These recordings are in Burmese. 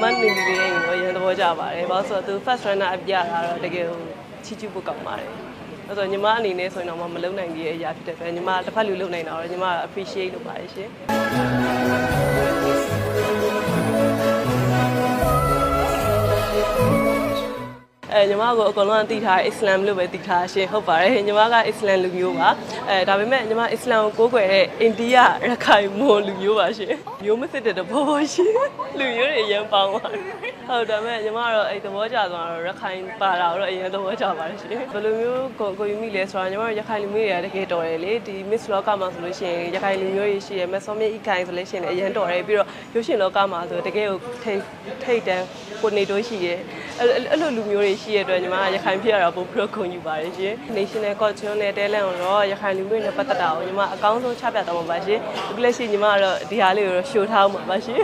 မနေနေရင်တော့ရန်တော့ကြပါတယ်ဘာလို့ဆိုတော့သူ first runner up ရတာတော့တကယ်ချီချူဖို့ကောင်းပါတယ်အဲ့တော့ညီမအနေနဲ့ဆိုရင်တော့မလုံနိုင်သေးတဲ့အရာဖြစ်တဲ့အတွက်ညီမတစ်ဖက်လူလုံနိုင်တာတော့ညီမ appreciate လုပ်ပါတယ်ရှင်ညီမကိုအကုန်လုံးသိထားအစ္စလမ်လို့ပဲသိထားရှင်ဟုတ်ပါတယ်ညီမကအစ္စလမ်လူမျိုးပါဒါပေမဲ့ညီမအစ္စလမ်ကိုကိုးကွယ်တဲ့အိန္ဒိယရခိုင်မွန်လူမျိုးပါရှင်မျိုးမစစ်တဲ့ဘောဘောရှင်လူမျိုးတွေအရင်ပေါင်းပါတယ်ဟုတ်ဒါပေမဲ့ညီမကတော့အဲ့သဘောကျသွားတော့ရခိုင်ပါတာတော့အရင်သဘောကျပါတယ်ရှင်ဘယ်လိုမျိုးကိုယူမိလဲဆိုတော့ညီမတို့ရခိုင်လူမျိုးတွေကတကယ်တော်တယ်လေဒီ Miss လောကမှာဆိုလို့ရှိရင်ရခိုင်လူမျိုးတွေရှိရမဆောမြေဤခိုင်ဆိုလို့ရှိရင်အရင်တော်တယ်ပြီးတော့ရုပ်ရှင်လောကမှာဆိုတကယ်ကိုထိတ်တန်းကိုနေတိုးရှိတယ်အဲ့လိုလူမျိုးတွေရှိရတဲ့အတွက်ညီမကရခိုင်ဖြစ်ရတာပုံပြီးတော့ခုံယူပါတယ်ရှင် National Culture နဲ့ Talent ကိုတော့ရခိုင်လူမျိုးနဲ့ပတ်သက်တာကိုညီမအကောင်းဆုံးချပြသွားမှာပါရှင်ဒီလက်ရှိညီမကတော့ဒီဟာလေးကိုတော့ရှို့ထားမှာပါရှင်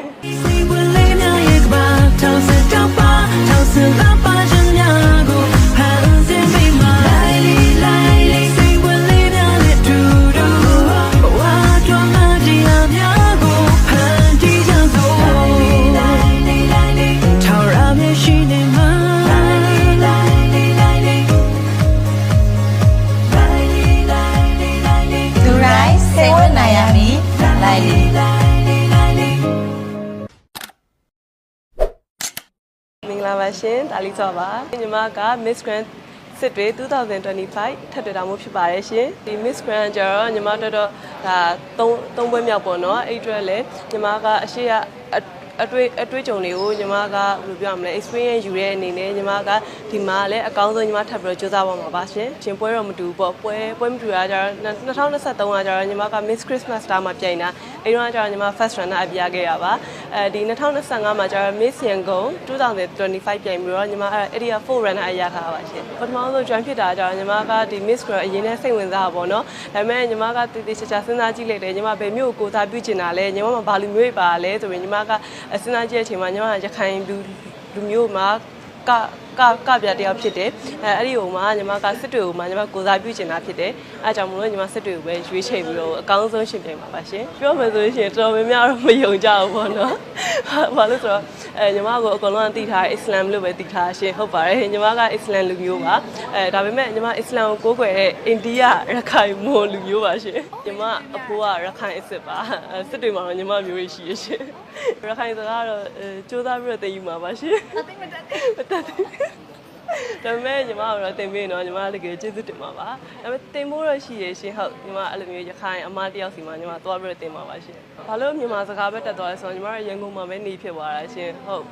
မင်္ဂလာပါရှင်ဒါလီစောပါညီမက Miss Grand စစ်တွေ2025ထပ်တွေ့တာမျိုးဖြစ်ပါတယ်ရှင်ဒီ Miss Grand ကျတော့ညီမတို့တော့ဒါ3ပွဲမြောက်ပေါ့နော်အဲ့အတွက်လည်းညီမကအရှိအတွေ့အကြုံတွေကိုညီမကဘယ်လိုပြောရမလဲ experience ယူတဲ့အနေနဲ့ညီမကဒီမှာလည်းအကောင်းဆုံးညီမထပ်ပြီးတော့ကြိုးစားပါမှာပါရှင်ရှင်ပွဲတော့မတူဘူးပေါ့ပွဲမတူတာကျတော့2023ကကျတော့ညီမက Miss Christmas Star မှာပြိုင်တာအဲ့တော့ကျတော့ညီမ first runner up ရခဲ့ရပါဒီ2025မှာကျတော့ Miss Yangon 2025ပြိုင်ပြီးတော့ညီမအဲ့ဒီက4 runner up ရထားပါရှင်ပထမဆုံး join ဖြစ်တာကျတော့ညီမကဒီ Miss Grand အရင်နဲ့စိတ်ဝင်စားတာပေါ့နော်ဒါပေမဲ့ညီမကတည်တည်ချာချာစဉ်းစားကြည့်လိုက်တယ်ညီမဘယ်မျိုးကိုစားပြုချင်တာလဲညီမမှာဘာလူမျိုးပါလဲဆိုရင်ညီမကစဉ်းစားကြည့်တဲ့အချိန်မှာညီမရခိုင်လူမျိုးမှာကပြတယောက်ဖြစ်တယ်အဲ့ဒီဟိုမှာညီမကစစ်တွေကိုမှညီမကိုစားပြုချင်တာဖြစ်တယ်အဲ့ကြောင့်မလို့ညီမစစ်တွေကိုပဲရွေးချယ်ပြီးတော့အကောင်းဆုံးရှင်ပြိုင်ပါပါရှင်ပြောမယ်ဆိုရင်တော်များများတော့မယုံကြဘူးပေါ့နော်ဘာလို့ဆိုတော့ညီမကိုအကုန်လုံးသိထားအစ္စလမ်လို့ပဲသိထားရှင်ဟုတ်ပါတယ်ညီမကအစ္စလမ်လူမျိုးပါဒါပေမဲ့ညီမအစ္စလမ်ကိုကိုးကွယ်တဲ့အိန္ဒိယရခိုင်မွန်လူမျိုးပါရှင်ညီမအဖိုးကရခိုင်အစ်စ်ပါစစ်တွေမှာတော့ညီမမျိုးရရှိရရှင်ရခိုင်စကားတော့စူးစမ်းပြီးတော့သိယူမှာပါရှင်မတတ်ဒါပေမဲ့ညီမကတော့တင်ပေးနော်ညီမတကယ်ကျေးဇူးတင်ပါပါဒါပေမဲ့တင်ဖို့တော့ရှိရရှင်ဟုတ်ညီမအဲ့လိုမျိုးရခိုင်အမတယောက်စီမှာညီမသွားပြီးတော့တင်ပါပါရှင်ဘာလို့မြန်မာစကားပဲတက်သွားလဲဆိုတော့ညီမရန်ကုန်မှာပဲနေဖြစ်သွားတာရှင်ဟုတ်